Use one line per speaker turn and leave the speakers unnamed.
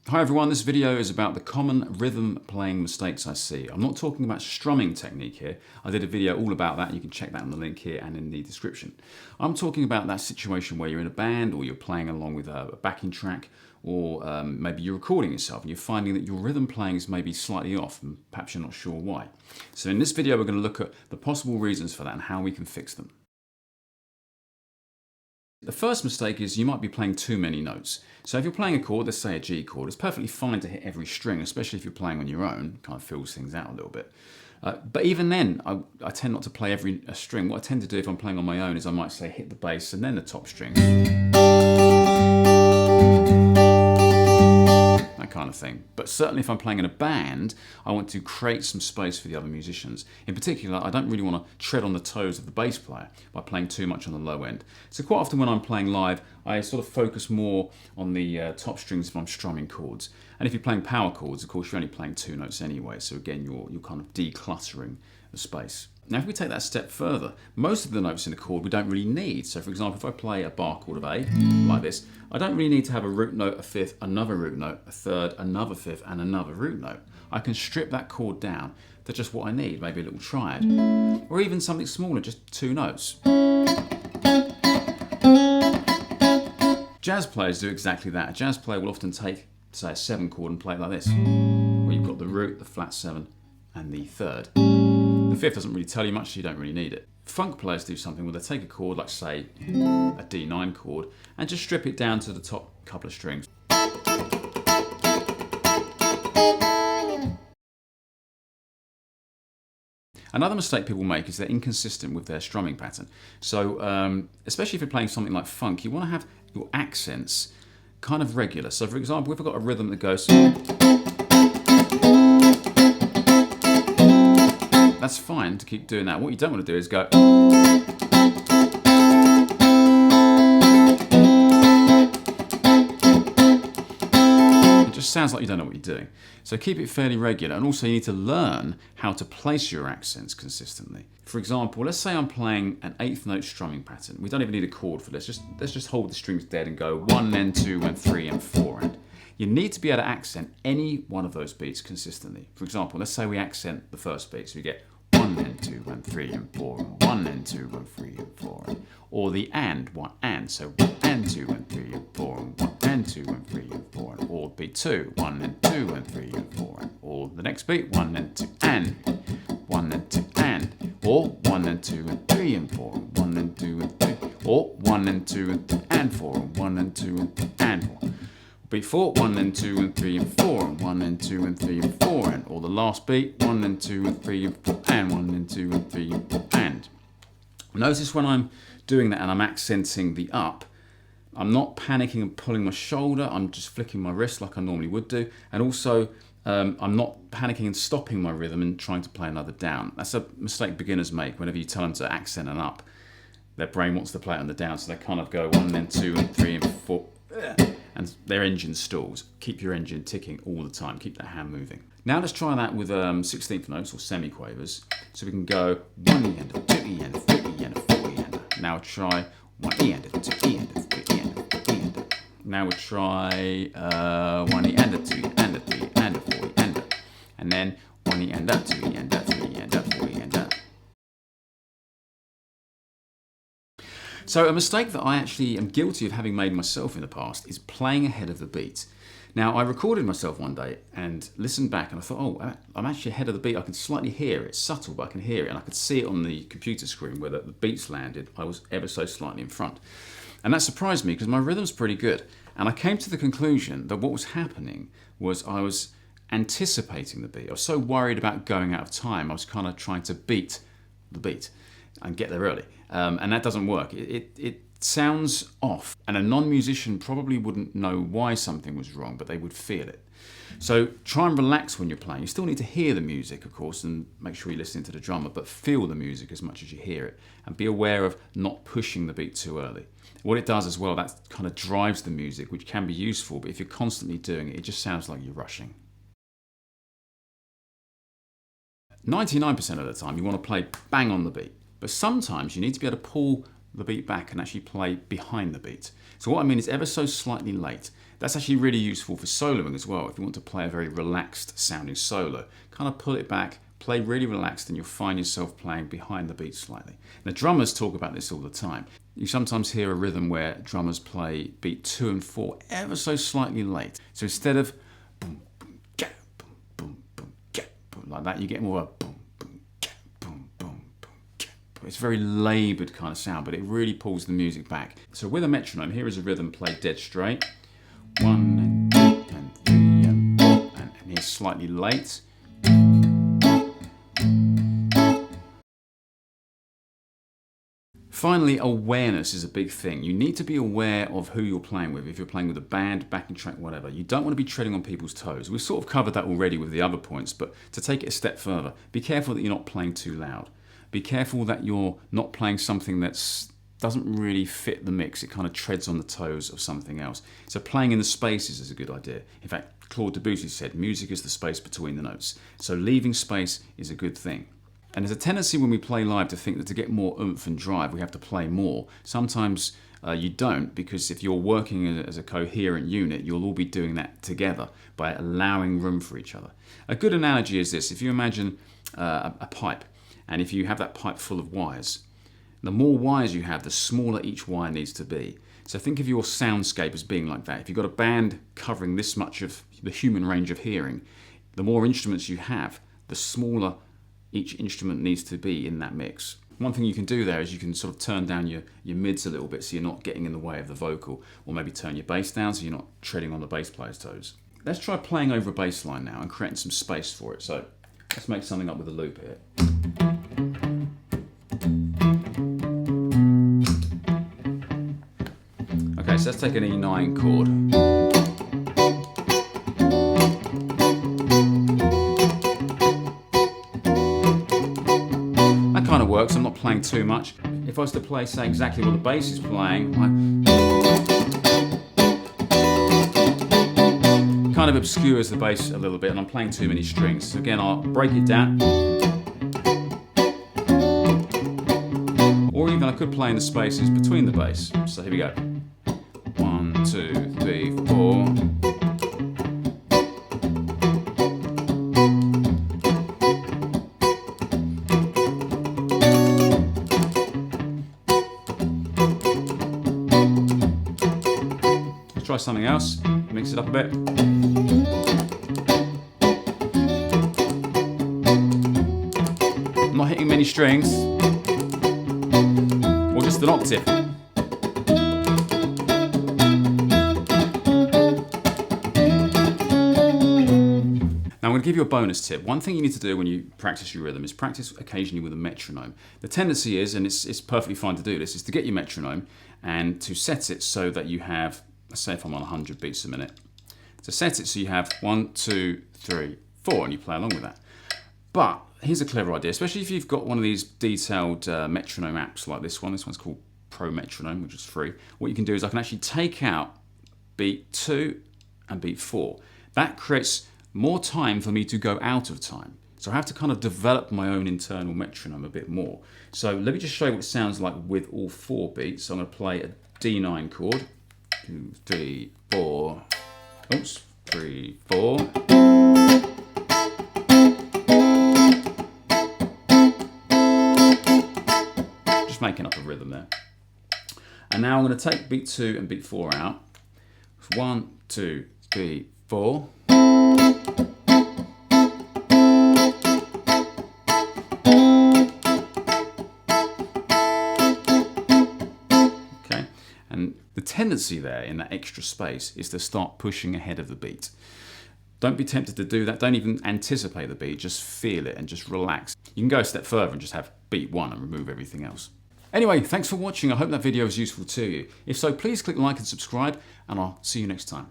Hi everyone, this video is about the common rhythm playing mistakes I see. I'm not talking about strumming technique here. I did a video all about that. You can check that on the link here and in the description. I'm talking about that situation where you're in a band or you're playing along with a backing track, or maybe you're recording yourself and you're finding that your rhythm playing is maybe slightly off and perhaps you're not sure why. So in this video we're going to look at the possible reasons for that and how we can fix them. The first mistake is you might be playing too many notes. So if you're playing a chord, let's say a G chord, it's perfectly fine to hit every string, especially if you're playing on your own. It kind of fills things out a little bit. But even then, I tend not to play every string. What I tend to do if I'm playing on my own is I might say hit the bass and then the top string. That kind of thing. But certainly if I'm playing in a band, I want to create some space for the other musicians. In particular, I don't really want to tread on the toes of the bass player by playing too much on the low end. So quite often when I'm playing live, I sort of focus more on the top strings if I'm strumming chords. And if you're playing power chords, of course, you're only playing two notes anyway. So again, you're kind of decluttering the space. Now, if we take that a step further, most of the notes in a chord we don't really need. So for example, if I play a bar chord of A, like this, I don't really need to have a root note, a fifth, another root note, a third, another fifth, and another root note. I can strip that chord down to just what I need, maybe a little triad, or even something smaller, just two notes. Jazz players do exactly that. A jazz player will often take, say, a 7 chord and play it like this, where you've got the root, the flat 7, and the third. The fifth doesn't really tell you much, so you don't really need it. Funk players do something where they take a chord, like say a D9 chord, and just strip it down to the top couple of strings. Another mistake people make is they're inconsistent with their strumming pattern. So especially if you're playing something like funk, you want to have your accents kind of regular. So for example, if I've got a rhythm that goes, that's fine to keep doing that. What you don't want to do is go, it just sounds like you don't know what you're doing. So keep it fairly regular, and also you need to learn how to place your accents consistently. For example, let's say I'm playing an 8th note strumming pattern. We don't even need a chord for this. Let's just hold the strings dead and go 1 and 2 and 3 and 4 and. You need to be able to accent any one of those beats consistently. For example, let's say we accent the first beat, so we get 1 and 2 and 3 and 4 and 1 and 2 and 3 and 4 and, or the and, 1 and, so 1 and 2 and 3 and 4 and 1 and 2 and 3 and 4 and, or beat 2, 1 and 2 and 3 and 4 and, or the next beat 1 and 2 and 1 and 2 and, or 1 and 2 and 3 and 4 and 1 and 2 and 3, or 1 and 2 and 3 and 4 and 1 and 2 and 3 and 4. Beat 4, 1 and 2 and 3 and 4 and 1 and 2 and 3 and 4 and, or the last beat 1 and 2 and 3 and 4 and 1 and 2 and 3 and 4 and. Notice when I'm doing that and I'm accenting the up, I'm not panicking and pulling my shoulder, I'm just flicking my wrist like I normally would do, and also I'm not panicking and stopping my rhythm and trying to play another down. That's a mistake beginners make. Whenever you tell them to accent an up, their brain wants to play it on the down, so they kind of go 1 and 2 and 3 and 4, and their engine stalls. Keep your engine ticking all the time, keep that hand moving. Now let's try that with 16th notes or semiquavers. So we can go 1 E and a 2 E and a 3 E and a 4 E and a. Now try 1 E and a 2 E and a 3 E and a 4 E and a. Now we'll try 1 E and a 2 E and a 3 E and a 4 E and a. And then 1 E and a 2 E and a 3 E and a 4 E and a. So a mistake that I actually am guilty of having made myself in the past is playing ahead of the beat. Now, I recorded myself one day and listened back and I thought, oh, I'm actually ahead of the beat. I can slightly hear it. It's subtle, but I can hear it. And I could see it on the computer screen where the beats landed. I was ever so slightly in front. And that surprised me because my rhythm's pretty good. And I came to the conclusion that what was happening was I was anticipating the beat. I was so worried about going out of time. I was kind of trying to beat the beat and get there early. And that doesn't work. It sounds off, and a non-musician probably wouldn't know why something was wrong, but they would feel it. So try and relax when you're playing. You still need to hear the music, of course, and make sure you're listening to the drummer, but feel the music as much as you hear it, and be aware of not pushing the beat too early. What it does as well, that kind of drives the music, which can be useful, but if you're constantly doing it, it just sounds like you're rushing. 99% of the time, you want to play bang on the beat. But sometimes you need to be able to pull the beat back and actually play behind the beat. So what I mean is ever so slightly late. That's actually really useful for soloing as well. If you want to play a very relaxed sounding solo, kind of pull it back, play really relaxed, and you'll find yourself playing behind the beat slightly. Now, drummers talk about this all the time. You sometimes hear a rhythm where drummers play beat 2 and 4 ever so slightly late. So instead of boom, boom, ga, boom, boom, boom, ga, boom, like that, you get more of a boom, boom, ga, boom, boom, boom, ga, boom. It's a very laboured kind of sound, but it really pulls the music back. So with a metronome, here is a rhythm played dead straight. 1 and 2 and 3 and 4, and here's slightly late. Finally, awareness is a big thing. You need to be aware of who you're playing with. If you're playing with a band, backing track, whatever, you don't want to be treading on people's toes. We've sort of covered that already with the other points, but to take it a step further, be careful that you're not playing too loud. Be careful that you're not playing something that doesn't really fit the mix. It kind of treads on the toes of something else. So playing in the spaces is a good idea. In fact, Claude Debussy said, music is the space between the notes. So leaving space is a good thing. And there's a tendency when we play live to think that to get more oomph and drive, we have to play more. Sometimes you don't, because if you're working as a coherent unit, you'll all be doing that together by allowing room for each other. A good analogy is this. If you imagine a pipe, and if you have that pipe full of wires, the more wires you have, the smaller each wire needs to be. So think of your soundscape as being like that. If you've got a band covering this much of the human range of hearing, the more instruments you have, the smaller each instrument needs to be in that mix. One thing you can do there is you can sort of turn down your mids a little bit so you're not getting in the way of the vocal, or maybe turn your bass down so you're not treading on the bass player's toes. Let's try playing over a bass line now and creating some space for it. So let's make something up with a loop here. Okay, so let's take an E9 chord. Kind of works. I'm not playing too much. If I was to play, say, exactly what the bass is playing, kind of obscures the bass a little bit, and I'm playing too many strings. So again, I'll break it down. Or even I could play in the spaces between the bass. So here we go. 1, 2, 3, 4. Try something else, mix it up a bit. I'm not hitting many strings, or just an octave. Now I'm going to give you a bonus tip. One thing you need to do when you practice your rhythm is practice occasionally with a metronome. The tendency is, and it's perfectly fine to do this, is to get your metronome and to set it so that you have, let's say if I'm on 100 beats a minute, to set it so you have 1, 2, 3, 4, and you play along with that. But here's a clever idea, especially if you've got one of these detailed metronome apps like this one. This one's called Pro Metronome, which is free. What you can do is I can actually take out beat 2 and beat 4. That creates more time for me to go out of time. So I have to kind of develop my own internal metronome a bit more. So let me just show you what it sounds like with all 4 beats. So I'm going to play a D9 chord. 2, 3, 4. Oops, 3, 4. Just making up a rhythm there. And now I'm going to take beat 2 and beat 4 out. 1, 2, 3, 4. The tendency there in that extra space is to start pushing ahead of the beat. Don't be tempted to do that. Don't even anticipate the beat. Just feel it and just relax. You can go a step further and just have beat 1 and remove everything else. Anyway, thanks for watching. I hope that video was useful to you. If so, please click like and subscribe, and I'll see you next time.